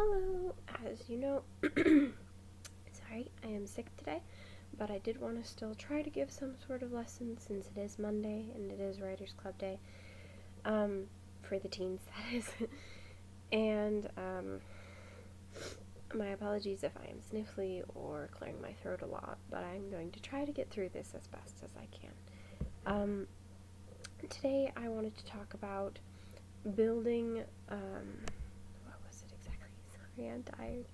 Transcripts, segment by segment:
Hello, as you know, sorry, I am sick today, but I did want to still try to give some sort of lesson since it is Monday and it is Writers Club Day, for the teens, that is. And, my apologies if I am sniffly or clearing my throat a lot, but I'm going to try to get through this as best as I can. Today I wanted to talk about building, what was it exactly? Sorry, I'm tired.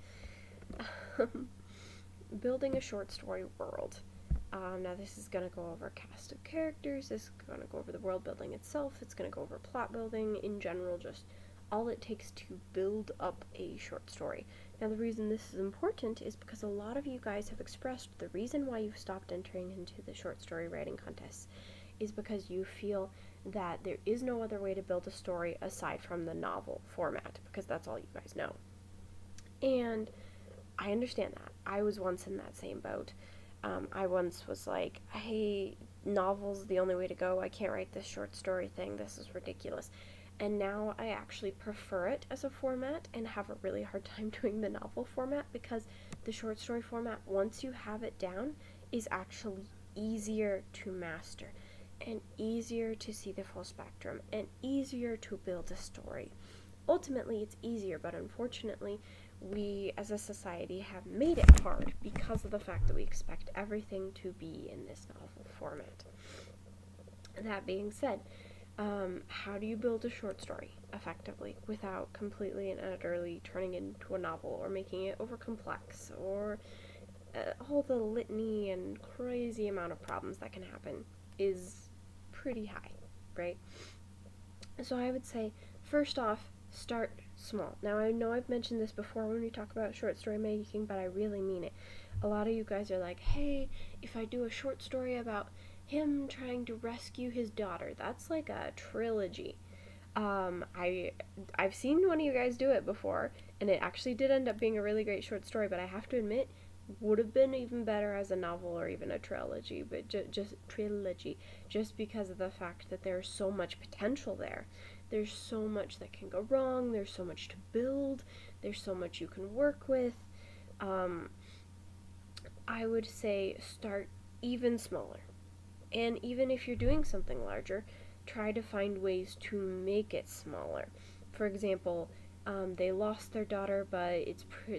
Building a short story world. Now this is going to go over cast of characters, this is going to go over the world building itself, it's going to go over plot building in general, just all it takes to build up a short story. Now the reason this is important is because a lot of you guys have expressed the reason why you've stopped entering into the short story writing contests is because you feel that there is no other way to build a story aside from the novel format, because that's all you guys know. And I understand that. I was once in that same boat. I once was like, hey, novel's the only way to go. I can't write this short story thing. This is ridiculous. And now I actually prefer it as a format and have a really hard time doing the novel format, because the short story format, once you have it down, is actually easier to master and easier to see the full spectrum and easier to build a story. Ultimately, it's easier, but unfortunately, we as a society have made it hard because of the fact that we expect everything to be in this novel format. That being said, how do you build a short story effectively without completely and utterly turning it into a novel or making it over complex or all the litany and crazy amount of problems that can happen is pretty high, right? So I would say, first off, start small. Now, I know I've mentioned this before when we talk about short story making, but I really mean it. A lot of you guys are like, hey, if I do a short story about him trying to rescue his daughter, that's like a trilogy. I've seen one of you guys do it before, and it actually did end up being a really great short story, but I have to admit, would have been even better as a novel or even a trilogy, but just trilogy, just because of the fact that there's so much potential there. There's so much that can go wrong, there's so much to build, there's so much you can work with. I would say start even smaller. And even if you're doing something larger, try to find ways to make it smaller. For example, they lost their daughter, but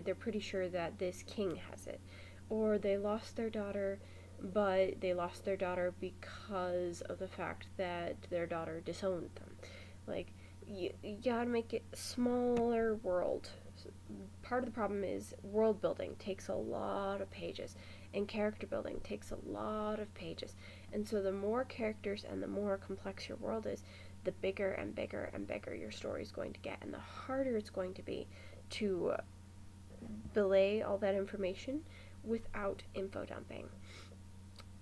they're pretty sure that this king has it. Or they lost their daughter, but they lost their daughter because of the fact that their daughter disowned them. Like, you gotta make it smaller world. Part of the problem is world building takes a lot of pages, and character building takes a lot of pages. And so the more characters and the more complex your world is, the bigger and bigger and bigger your story is going to get, and the harder it's going to be to belay all that information without info dumping.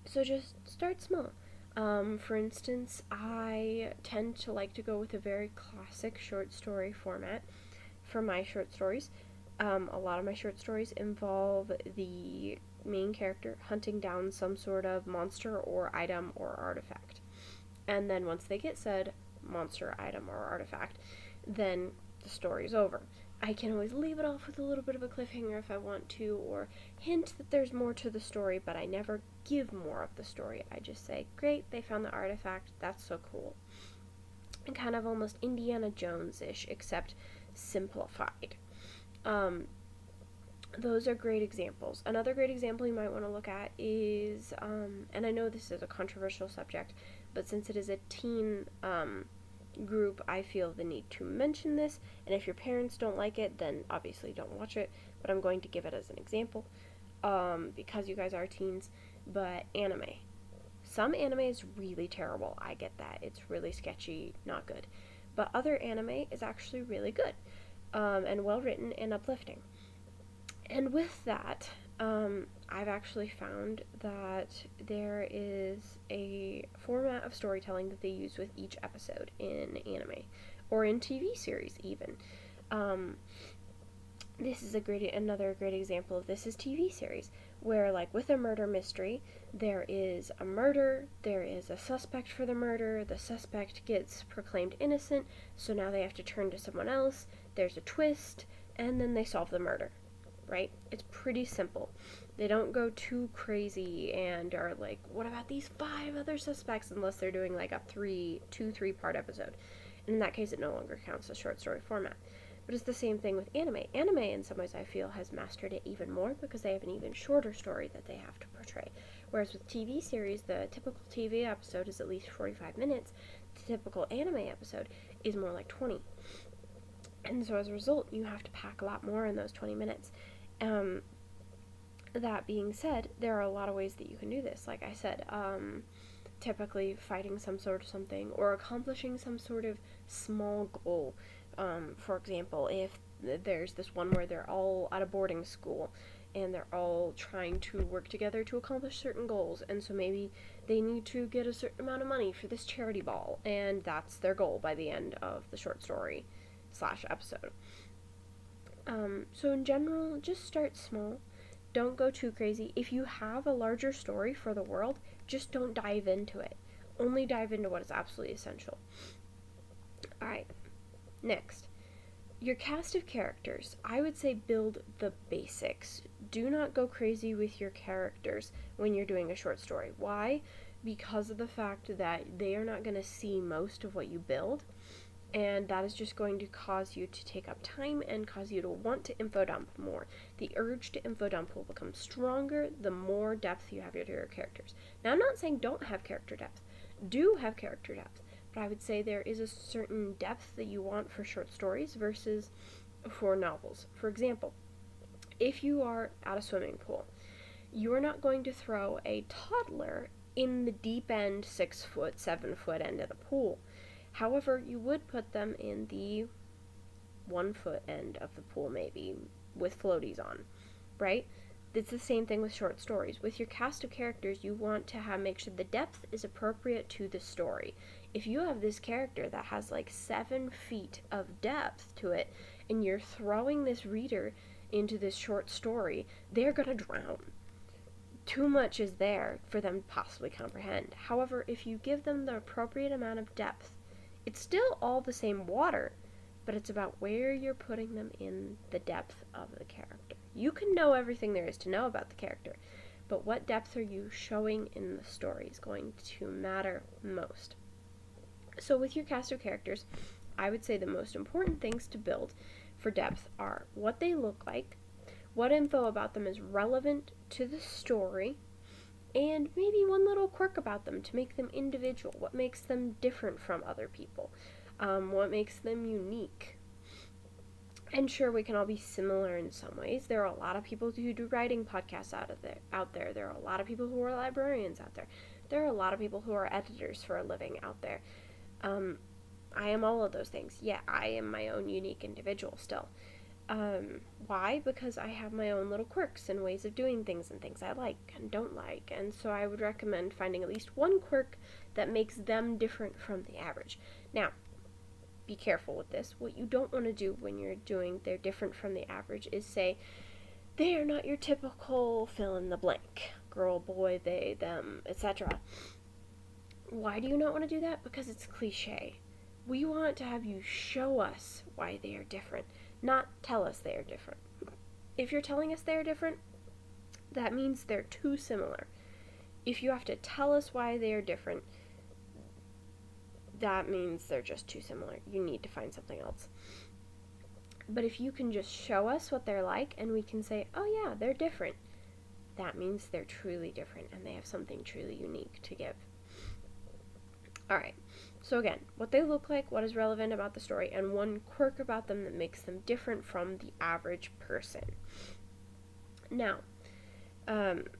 So just start small. For instance, I tend to like to go with a very classic short story format for my short stories. A lot of my short stories involve the main character hunting down some sort of monster or item or artifact. And then once they get said monster, item, or artifact, then the story's over. I can always leave it off with a little bit of a cliffhanger if I want to, or hint that there's more to the story, but I never give more of the story. I just say, great, they found the artifact, that's so cool. And kind of almost Indiana Jones-ish, except simplified. Those are great examples. Another great example you might want to look at is, and I know this is a controversial subject, but since it is a teen group, I feel the need to mention this, and if your parents don't like it, then obviously don't watch it, but I'm going to give it as an example, because you guys are teens. But anime. Some anime is really terrible, I get that. It's really sketchy, not good. But other anime is actually really good, and well written and uplifting. And with that, I've actually found that there is a format of storytelling that they use with each episode in anime, or in TV series even. This is another great example of this is TV series, where like with a murder mystery, there is a murder, there is a suspect for the murder, the suspect gets proclaimed innocent, so now they have to turn to someone else, there's a twist, and then they solve the murder, right? It's pretty simple. They don't go too crazy and are like, what about these 5 other suspects, unless they're doing like a 3-part episode. And in that case, it no longer counts as short story format. But it's the same thing with anime. Anime, in some ways, I feel, has mastered it even more because they have an even shorter story that they have to portray. Whereas with TV series, the typical TV episode is at least 45 minutes. The typical anime episode is more like 20. And so as a result, you have to pack a lot more in those 20 minutes. That being said, there are a lot of ways that you can do this. Like I said, typically fighting some sort of something or accomplishing some sort of small goal. For example, if there's this one where they're all at a boarding school and they're all trying to work together to accomplish certain goals, and so maybe they need to get a certain amount of money for this charity ball, and that's their goal by the end of the short story / episode. So in general, just start small. Don't go too crazy. If you have a larger story for the world, just don't dive into it. Only dive into what is absolutely essential. Alright, next. Your cast of characters. I would say build the basics. Do not go crazy with your characters when you're doing a short story. Why? Because of the fact that they are not going to see most of what you build, and that is just going to cause you to take up time and cause you to want to info dump more. The urge to info dump will become stronger the more depth you have to your characters. Now, I'm not saying don't have character depth. Do have character depth. But I would say there is a certain depth that you want for short stories versus for novels. For example, if you are at a swimming pool, you are not going to throw a toddler in the deep end 6-foot, 7-foot end of the pool. However, you would put them in the 1-foot end of the pool, maybe, with floaties on, right? It's the same thing with short stories. With your cast of characters, you want to make sure the depth is appropriate to the story. If you have this character that has like 7 feet of depth to it, and you're throwing this reader into this short story, they're gonna drown. Too much is there for them to possibly comprehend. However, if you give them the appropriate amount of depth, it's still all the same water, but it's about where you're putting them in the depth of the character. You can know everything there is to know about the character, but what depth are you showing in the story is going to matter most. So with your cast of characters, I would say the most important things to build for depth are what they look like, what info about them is relevant to the story, and maybe one little quirk about them to make them individual. What makes them different from other people? What makes them unique? And sure, we can all be similar in some ways. There are a lot of people who do writing podcasts out there. There are a lot of people who are librarians out there. There are a lot of people who are editors for a living out there. I am all of those things. Yeah, I am my own unique individual still. Why? Because I have my own little quirks and ways of doing things and things I like and don't like. And so I would recommend finding at least one quirk that makes them different from the average. Now, be careful with this. What you don't want to do when you're doing they're different from the average is say, they are not your typical fill in the blank. Girl, boy, they, them, etc. Why do you not want to do that? Because it's cliche. We want to have you show us why they are different, not tell us they are different. If you're telling us they are different, that means they're too similar. If you have to tell us why they are different, that means they're just too similar. You need to find something else. But if you can just show us what they're like and we can say, oh yeah, they're different, that means they're truly different and they have something truly unique to give. Alright, so again, what they look like, what is relevant about the story, and one quirk about them that makes them different from the average person. Now,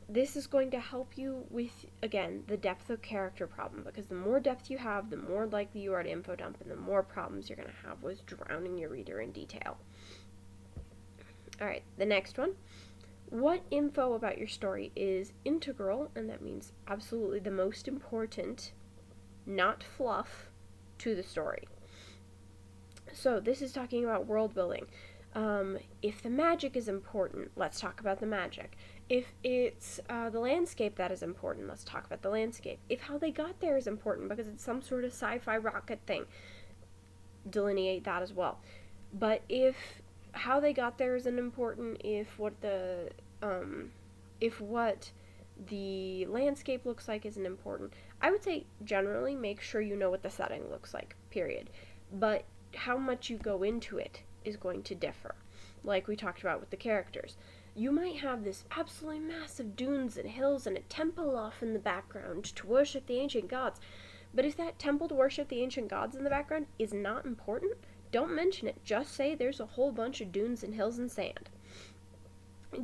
this is going to help you with, again, the depth of character problem, because the more depth you have, the more likely you are to info dump, and the more problems you're going to have with drowning your reader in detail. Alright, the next one. What info about your story is integral, and that means absolutely the most important, not fluff, to the story. So this is talking about world building. If the magic is important, let's talk about the magic. If it's the landscape that is important, let's talk about the landscape. If how they got there is important because it's some sort of sci-fi rocket thing, delineate that as well. But if how they got there isn't important if what the landscape looks like isn't important. I would say generally make sure you know what the setting looks like, period. But how much you go into it is going to differ. Like we talked about with the characters. You might have this absolutely massive dunes and hills and a temple off in the background to worship the ancient gods. But if that temple to worship the ancient gods in the background is not important, don't mention it. Just say there's a whole bunch of dunes and hills and sand.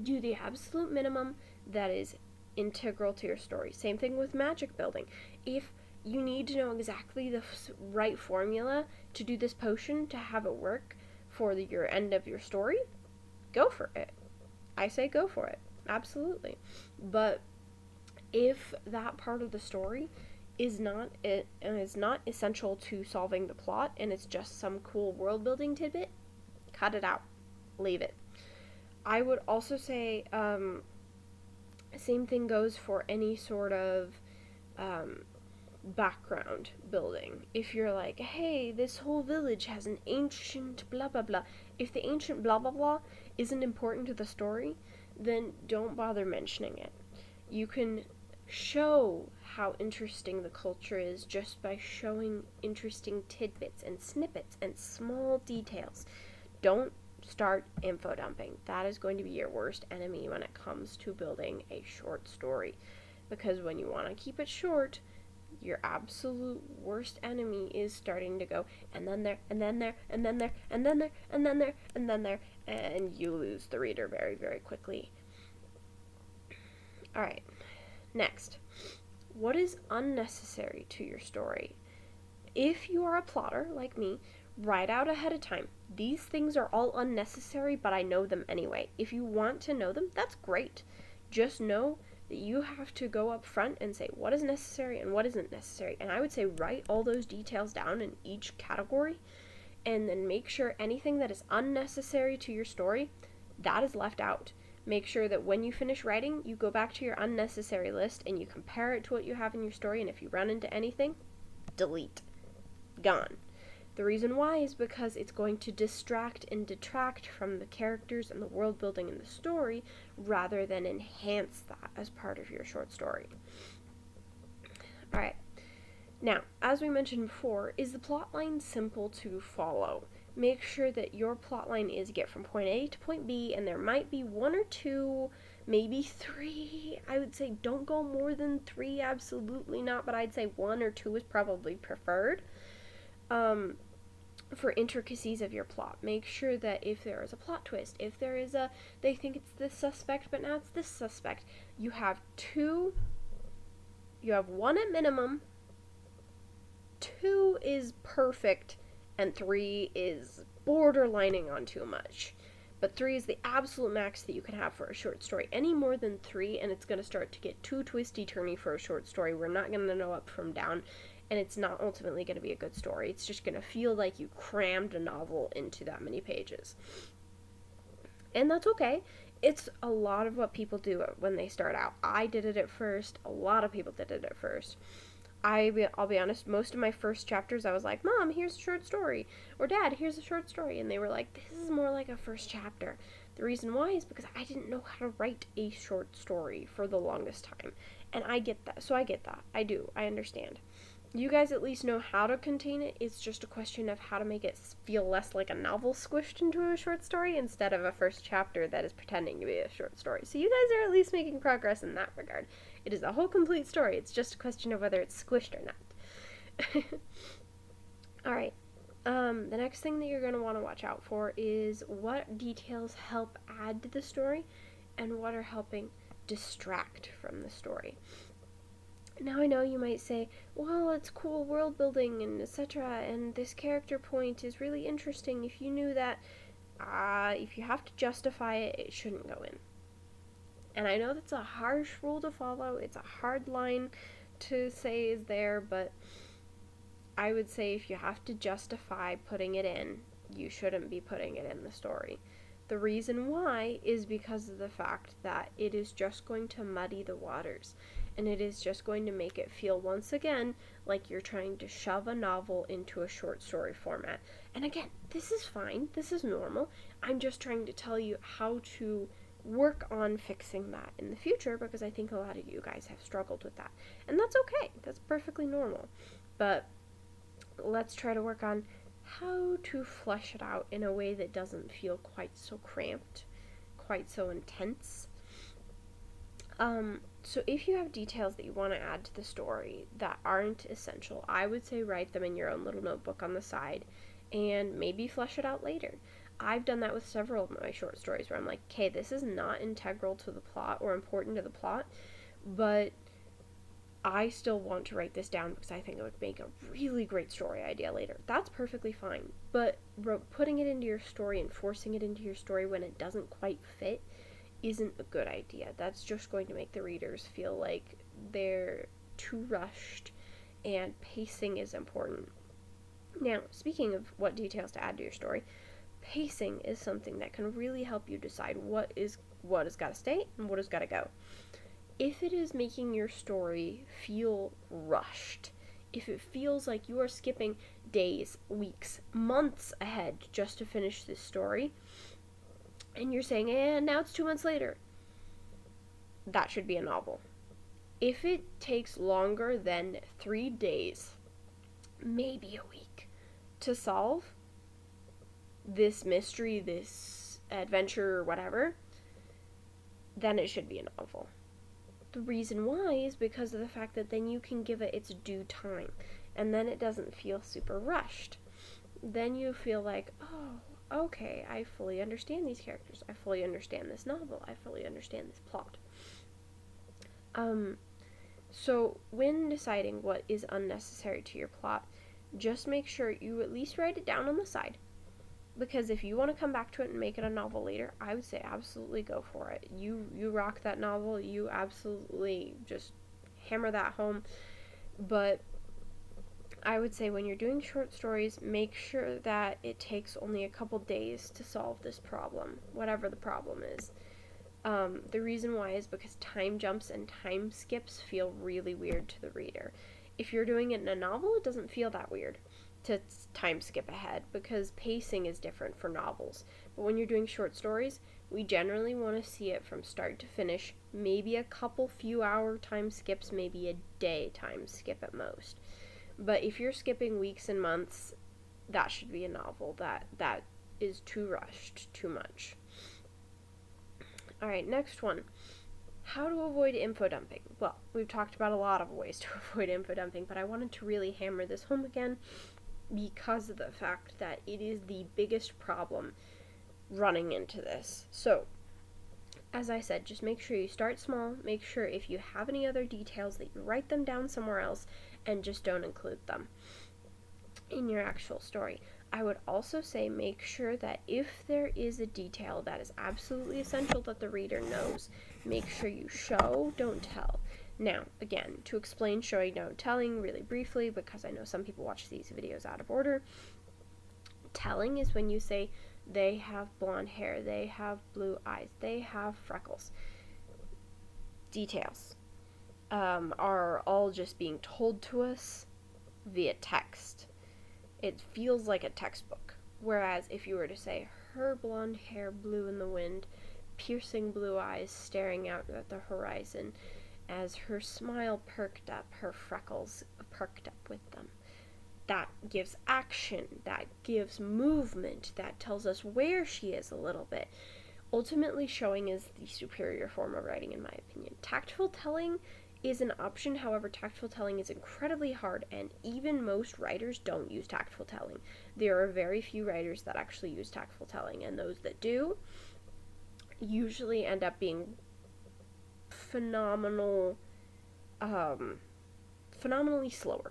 Do the absolute minimum that is integral to your story. Same thing with magic building. If you need to know exactly the right formula to do this potion to have it work for your end of your story, go for it. I say go for it. Absolutely. But if that part of the story is not essential to solving the plot and it's just some cool world building tidbit, cut it out. Leave it. I would also say same thing goes for any sort of background building. If you're like, hey, this whole village has an ancient blah blah blah, if the ancient blah blah blah isn't important to the story, then don't bother mentioning it. You can show how interesting the culture is just by showing interesting tidbits and snippets and small details. Don't start info dumping. That is going to be your worst enemy when it comes to building a short story. Because when you want to keep it short, your absolute worst enemy is starting to go, and then there, and then there, and then there, and then there, and then there, and then there, and you lose the reader very, very quickly. Alright, next. What is unnecessary to your story? If you are a plotter, like me, write out ahead of time. These things are all unnecessary, but I know them anyway. If you want to know them, that's great. Just know that you have to go up front and say what is necessary and what isn't necessary. And I would say write all those details down in each category, and then make sure anything that is unnecessary to your story, that is left out. Make sure that when you finish writing, you go back to your unnecessary list and you compare it to what you have in your story, and if you run into anything, delete. Gone. The reason why is because it's going to distract and detract from the characters and the world building in the story rather than enhance that as part of your short story. Alright. Now, as we mentioned before, is the plotline simple to follow? Make sure that your plotline is get from point A to point B, and there might be one or two, maybe three. I would say don't go more than three, absolutely not, but I'd say one or two is probably preferred. For intricacies of your plot, make sure that if there is a plot twist, if there is they think it's this suspect, but now it's this suspect, you have one at minimum, two is perfect, and three is borderlining on too much. But three is the absolute max that you can have for a short story. Any more than three, and it's going to start to get too twisty-turny for a short story. We're not going to know up from down, and it's not ultimately going to be a good story. It's just going to feel like you crammed a novel into that many pages. And that's okay. It's a lot of what people do when they start out. I did it at first. A lot of people did it at first. I'll be honest, most of my first chapters I was like, Mom, here's a short story. Or Dad, here's a short story. And they were like, this is more like a first chapter. The reason why is because I didn't know how to write a short story for the longest time. And I get that. So I get that. I do. I understand. You guys at least know how to contain it. It's just a question of how to make it feel less like a novel squished into a short story instead of a first chapter that is pretending to be a short story. So you guys are at least making progress in that regard. It is a whole complete story. It's just a question of whether it's squished or not. Alright. The next thing that you're going to want to watch out for is what details help add to the story and what are helping distract from the story. Now I know you might say, well, it's cool world building and etc., and this character point is really interesting. If you knew that, if you have to justify it, it shouldn't go in. And I know that's a harsh rule to follow. It's a hard line to say is there, but I would say if you have to justify putting it in, you shouldn't be putting it in the story. The reason why is because of the fact that it is just going to muddy the waters. and it is just going to make it feel once again like you're trying to shove a novel into a short story format. And again, this is fine, this is normal. I'm just trying to tell you how to work on fixing that in the future, because I think a lot of you guys have struggled with that. And that's okay, that's perfectly normal. But let's try to work on how to flesh it out in a way that doesn't feel quite so cramped, quite so intense. So if you have details that you want to add to the story that aren't essential, I would say write them in your own little notebook on the side and maybe flesh it out later. I've done that with several of my short stories where I'm like, okay, this is not integral to the plot or important to the plot, but I still want to write this down because I think it would make a really great story idea later. That's perfectly fine. But putting it into your story and forcing it into your story when it doesn't quite fit isn't a good idea. That's just going to make the readers feel like they're too rushed, and pacing is important. Now, speaking of what details to add to your story, pacing is something that can really help you decide what has got to stay and what has got to go. If it is making your story feel rushed, if it feels like you are skipping days, weeks, months ahead just to finish this story, and you're saying, and now it's 2 months later, that should be a novel. If it takes longer than 3 days, maybe a week, to solve this mystery, this adventure, or whatever, then it should be a novel. The reason why is because of the fact that then you can give it its due time, and then it doesn't feel super rushed. Then you feel like, oh, okay, I fully understand these characters. I fully understand this novel. I fully understand this plot. So when deciding what is unnecessary to your plot, just make sure you at least write it down on the side. Because if you want to come back to it and make it a novel later, I would say absolutely go for it. You rock that novel. You absolutely just hammer that home. But I would say when you're doing short stories, make sure that it takes only a couple days to solve this problem, whatever the problem is. The reason why is because time jumps and time skips feel really weird to the reader. If you're doing it in a novel, it doesn't feel that weird to time skip ahead because pacing is different for novels. But when you're doing short stories, we generally want to see it from start to finish, maybe a couple few hour time skips, maybe a day time skip at most. But if you're skipping weeks and months, that should be a novel. That is too rushed, too much. Alright, next one. How to avoid info dumping. Well, we've talked about a lot of ways to avoid info dumping, but I wanted to really hammer this home again because of the fact that it is the biggest problem running into this. So, as I said, just make sure you start small. Make sure if you have any other details that you write them down somewhere else and just don't include them in your actual story. I would also say make sure that if there is a detail that is absolutely essential that the reader knows, make sure you show, don't tell. Now, again, to explain showing, don't telling really briefly, because I know some people watch these videos out of order, telling is when you say they have blonde hair, they have blue eyes, they have freckles. Details are all just being told to us via text. It feels like a textbook. Whereas if you were to say, her blonde hair blew in the wind, piercing blue eyes staring out at the horizon, as her smile perked up, her freckles perked up with them. That gives action, that gives movement, that tells us where she is a little bit. Ultimately, showing is the superior form of writing, in my opinion. Tactful telling is an option, however, tactful telling is incredibly hard, and even most writers don't use tactful telling. There are very few writers that actually use tactful telling, and those that do usually end up being phenomenally slower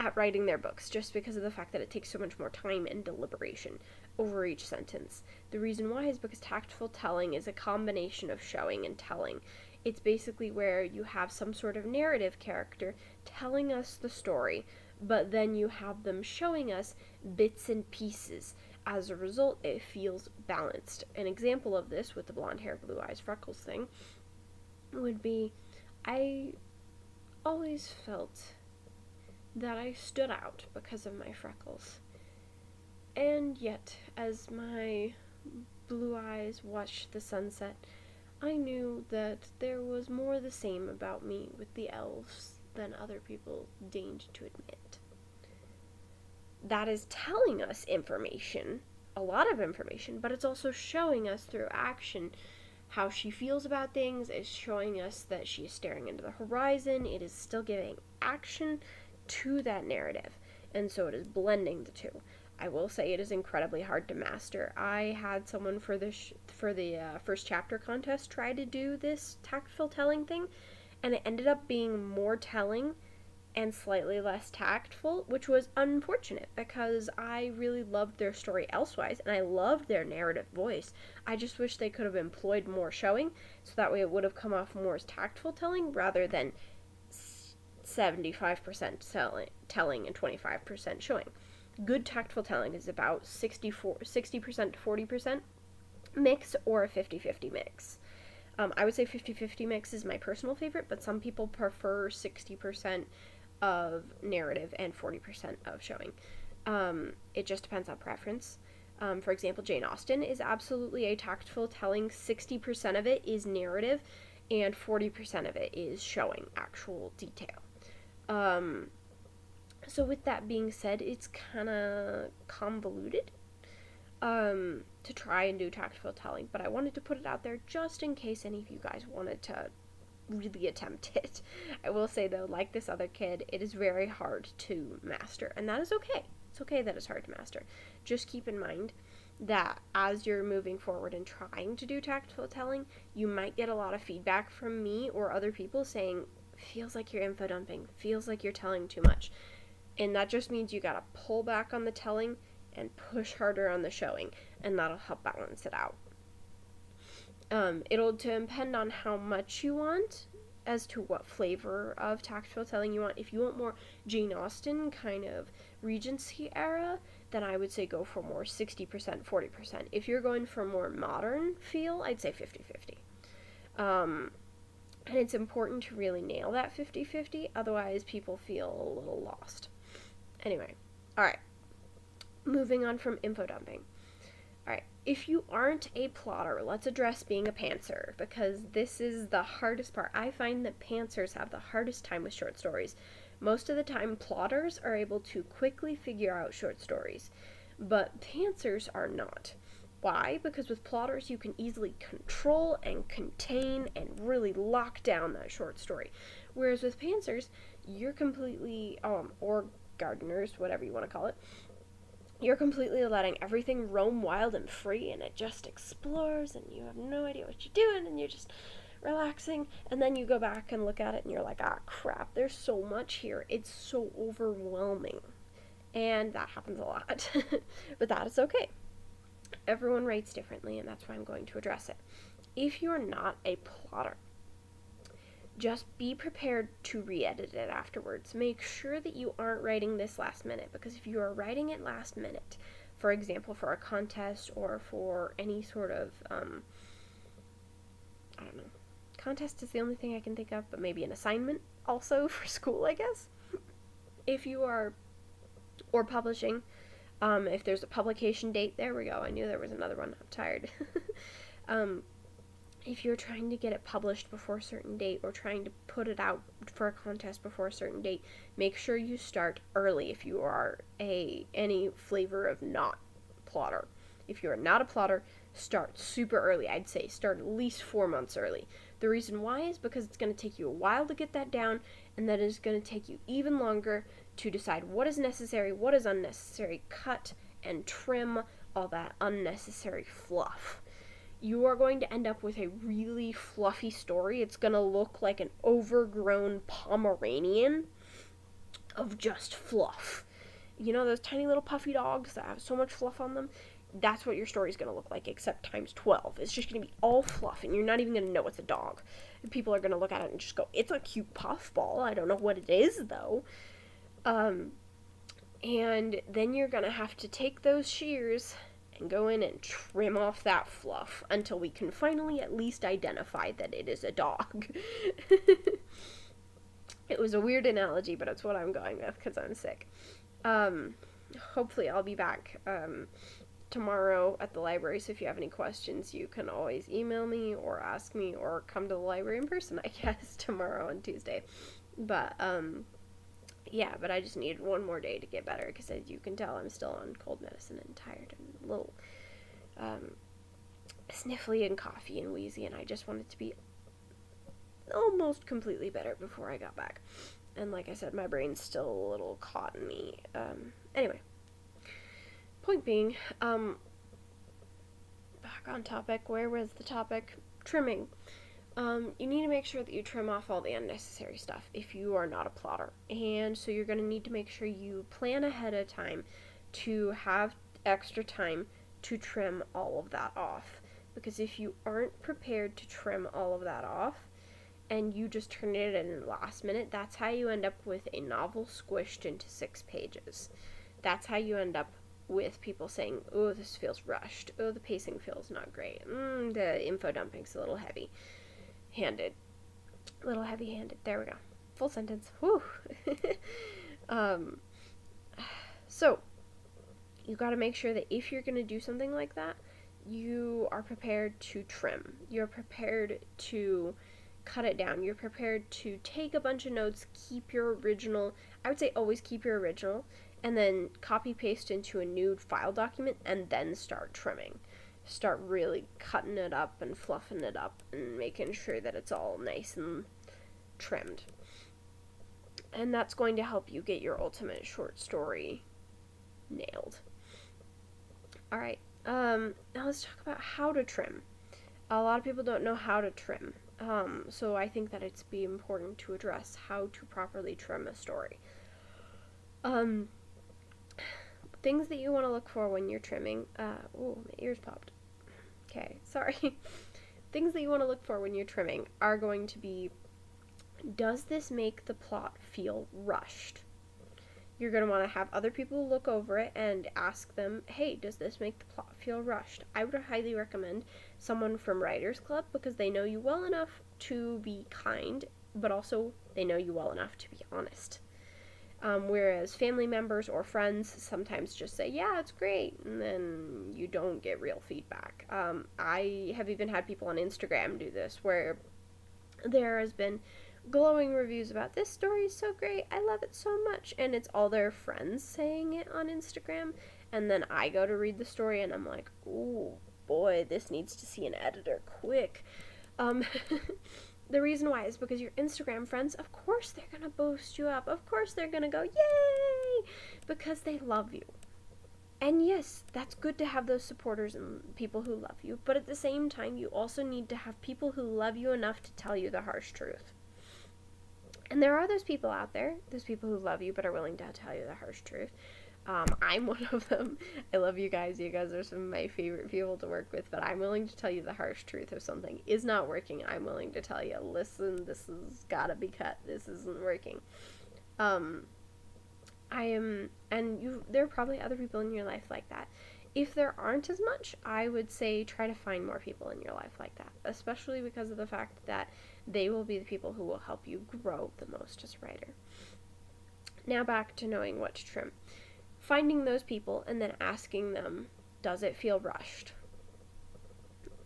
at writing their books, just because of the fact that it takes so much more time and deliberation over each sentence. The reason why is because tactful telling is a combination of showing and telling. It's basically where you have some sort of narrative character telling us the story, but then you have them showing us bits and pieces. As a result, it feels balanced. An example of this with the blonde hair, blue eyes, freckles thing would be, I always felt that I stood out because of my freckles. And yet, as my blue eyes watched the sunset, I knew that there was more the same about me with the elves than other people deigned to admit. That is telling us information, a lot of information, but it's also showing us through action how she feels about things. It's showing us that she is staring into the horizon. It is still giving action to that narrative, and so it is blending the two. I will say it is incredibly hard to master. I had someone for the first chapter contest try to do this tactful telling thing, and it ended up being more telling and slightly less tactful, which was unfortunate because I really loved their story elsewise and I loved their narrative voice. I just wish they could have employed more showing so that way it would have come off more as tactful telling rather than 75% telling and 25% showing. Good tactful telling is about 60% to 40% mix or a 50-50 mix. I would say 50-50 mix is my personal favorite, but some people prefer 60% of narrative and 40% of showing. It just depends on preference. For example, Jane Austen is absolutely a tactful telling. 60% of it is narrative and 40% of it is showing actual detail. So with that being said, it's kind of convoluted to try and do tactful telling, but I wanted to put it out there just in case any of you guys wanted to really attempt it. I will say though, like this other kid, it is very hard to master, and that is okay. It's okay that it's hard to master. Just keep in mind that as you're moving forward and trying to do tactful telling, you might get a lot of feedback from me or other people saying, feels like you're info dumping, feels like you're telling too much. And that just means you gotta pull back on the telling and push harder on the showing, and that'll help balance it out. It'll depend on how much you want as to what flavor of tactful telling you want. If you want more Jane Austen kind of Regency era, then I would say go for more 60%, 40%. If you're going for more modern feel, I'd say 50-50. And it's important to really nail that 50-50, otherwise people feel a little lost. Anyway, alright. Moving on from info dumping. Alright, if you aren't a plotter, let's address being a pantser, because this is the hardest part. I find that pantsers have the hardest time with short stories. Most of the time, plotters are able to quickly figure out short stories, but pantsers are not. Why? Because with plotters, you can easily control and contain and really lock down that short story. Whereas with pantsers, you're completely, or gardeners, whatever you want to call it, you're completely letting everything roam wild and free, and it just explores, and you have no idea what you're doing, and you're just relaxing, and then you go back and look at it, and you're like, ah, crap, there's so much here. It's so overwhelming. And that happens a lot. But that is okay. Everyone writes differently, and that's why I'm going to address it. If you're not a plotter, just be prepared to re-edit it afterwards. Make sure that you aren't writing this last minute, because if you are writing it last minute, for example, for a contest or for any sort of, I don't know, contest is the only thing I can think of, but maybe an assignment also for school, I guess. If you are, or publishing, if there's a publication date, there we go, I knew there was another one, I'm tired. If you're trying to get it published before a certain date or trying to put it out for a contest before a certain date, make sure you start early if you are any flavor of not plotter. If you're not a plotter, start super early. I'd say start at least 4 months early. The reason why is because it's going to take you a while to get that down, and that is going to take you even longer to decide what is necessary, what is unnecessary, cut and trim all that unnecessary fluff. You are going to end up with a really fluffy story. It's going to look like an overgrown Pomeranian of just fluff. You know those tiny little puffy dogs that have so much fluff on them? That's what your story's going to look like, except times 12. It's just going to be all fluff, and you're not even going to know it's a dog. People are going to look at it and just go, it's a cute puffball. I don't know what it is, though. And then you're going to have to take those shears and go in and trim off that fluff until we can finally at least identify that it is a dog. It was a weird analogy, but it's what I'm going with because I'm sick. Um, Hopefully I'll be back tomorrow at the library, so if you have any questions, you can always email me or ask me or come to the library in person, I guess, tomorrow on Tuesday. But, yeah, but I just needed one more day to get better because, as you can tell, I'm still on cold medicine and tired and a little sniffly and coughy and wheezy, and I just wanted to be almost completely better before I got back. And like I said, my brain's still a little caught in me. Anyway, point being, back on topic. Where was the topic? Trimming. You need to make sure that you trim off all the unnecessary stuff if you are not a plotter. And so you're going to need to make sure you plan ahead of time to have extra time to trim all of that off. Because if you aren't prepared to trim all of that off, and you just turn it in last minute, that's how you end up with a novel squished into 6 pages. That's how you end up with people saying, oh, this feels rushed. Oh, the pacing feels not great. The info dumping's a little heavy-handed. There we go. Full sentence. Whew. So, you gotta make sure that if you're gonna do something like that, you are prepared to trim. You're prepared to cut it down. You're prepared to take a bunch of notes, keep your original. I would say always keep your original, and then copy paste into a new file document, and then start trimming. Start really cutting it up and fluffing it up and making sure that it's all nice and trimmed. And that's going to help you get your ultimate short story nailed. Alright, now let's talk about how to trim. A lot of people don't know how to trim. So I think that it's be important to address how to properly trim a story. Things that you want to look for when you're trimming. Oh, my ears popped. Okay, sorry. Things that you want to look for when you're trimming are going to be, does this make the plot feel rushed? You're going to want to have other people look over it and ask them, hey, does this make the plot feel rushed? I would highly recommend someone from Writers Club because they know you well enough to be kind, but also they know you well enough to be honest. Whereas family members or friends sometimes just say, yeah, it's great, and then you don't get real feedback. I have even had people on Instagram do this where there has been glowing reviews about this story is so great, I love it so much, and it's all their friends saying it on Instagram, and then I go to read the story and I'm like, ooh boy, this needs to see an editor quick. The reason why is because your Instagram friends, of course they're gonna boost you up, of course they're gonna go yay, because they love you. And yes, that's good to have those supporters and people who love you, but at the same time you also need to have people who love you enough to tell you the harsh truth. And there are those people out there, those people who love you but are willing to tell you the harsh truth. I'm one of them. I love you guys. You guys are some of my favorite people to work with, but I'm willing to tell you the harsh truth. If something is not working, I'm willing to tell you, listen, this has gotta be cut. This isn't working. There are probably other people in your life like that. If there aren't as much, I would say try to find more people in your life like that, especially because of the fact that they will be the people who will help you grow the most as a writer. Now back to knowing what to trim. Finding those people and then asking them, does it feel rushed?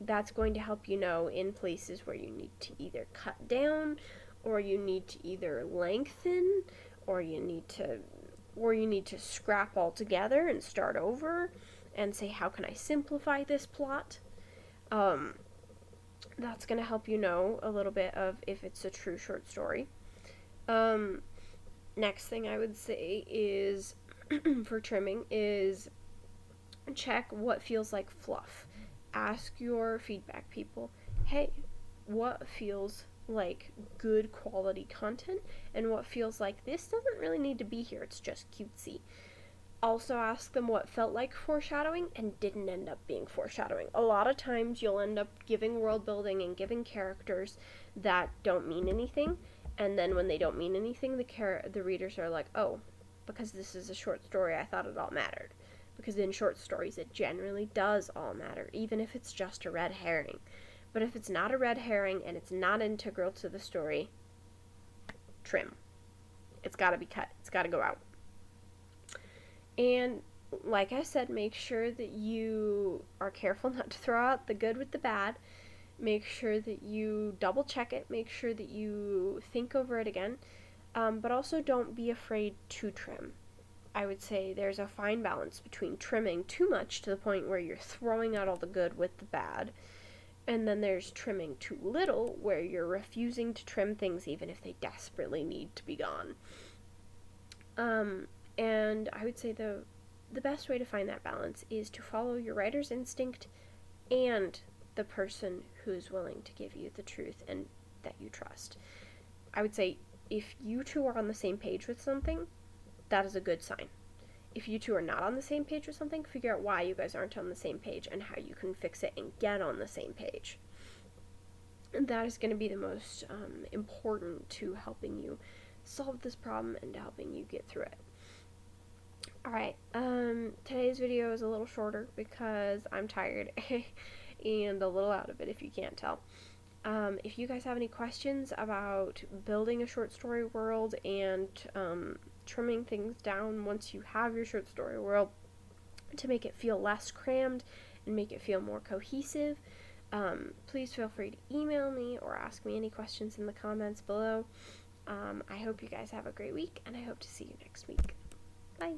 That's going to help you know in places where you need to either cut down, or you need to either lengthen, or you need to scrap altogether and start over and say, how can I simplify this plot? That's going to help you know a little bit of if it's a true short story. Next thing I would say is for trimming is check what feels like fluff. Ask your feedback people, hey, what feels like good quality content and what feels like this doesn't really need to be here, it's just cutesy. Also ask them what felt like foreshadowing and didn't end up being foreshadowing. A lot of times you'll end up giving world building and giving characters that don't mean anything, and then when they don't mean anything, the readers are like, oh, because this is a short story, I thought it all mattered. Because in short stories, it generally does all matter, even if it's just a red herring. But if it's not a red herring and it's not integral to the story, trim. It's got to be cut. It's got to go out. And like I said, make sure that you are careful not to throw out the good with the bad. Make sure that you double check it. Make sure that you think over it again. But also don't be afraid to trim. I would say there's a fine balance between trimming too much to the point where you're throwing out all the good with the bad, and then there's trimming too little where you're refusing to trim things even if they desperately need to be gone. And I would say the best way to find that balance is to follow your writer's instinct and the person who's willing to give you the truth and that you trust. I would say if you two are on the same page with something, that is a good sign. If you two are not on the same page with something, figure out why you guys aren't on the same page and how you can fix it and get on the same page. And that is going to be the most important to helping you solve this problem and to helping you get through it. Alright, today's video is a little shorter because I'm tired and a little out of it if you can't tell. If you guys have any questions about building a short story world and trimming things down once you have your short story world to make it feel less crammed and make it feel more cohesive, please feel free to email me or ask me any questions in the comments below. I hope you guys have a great week, and I hope to see you next week. Bye!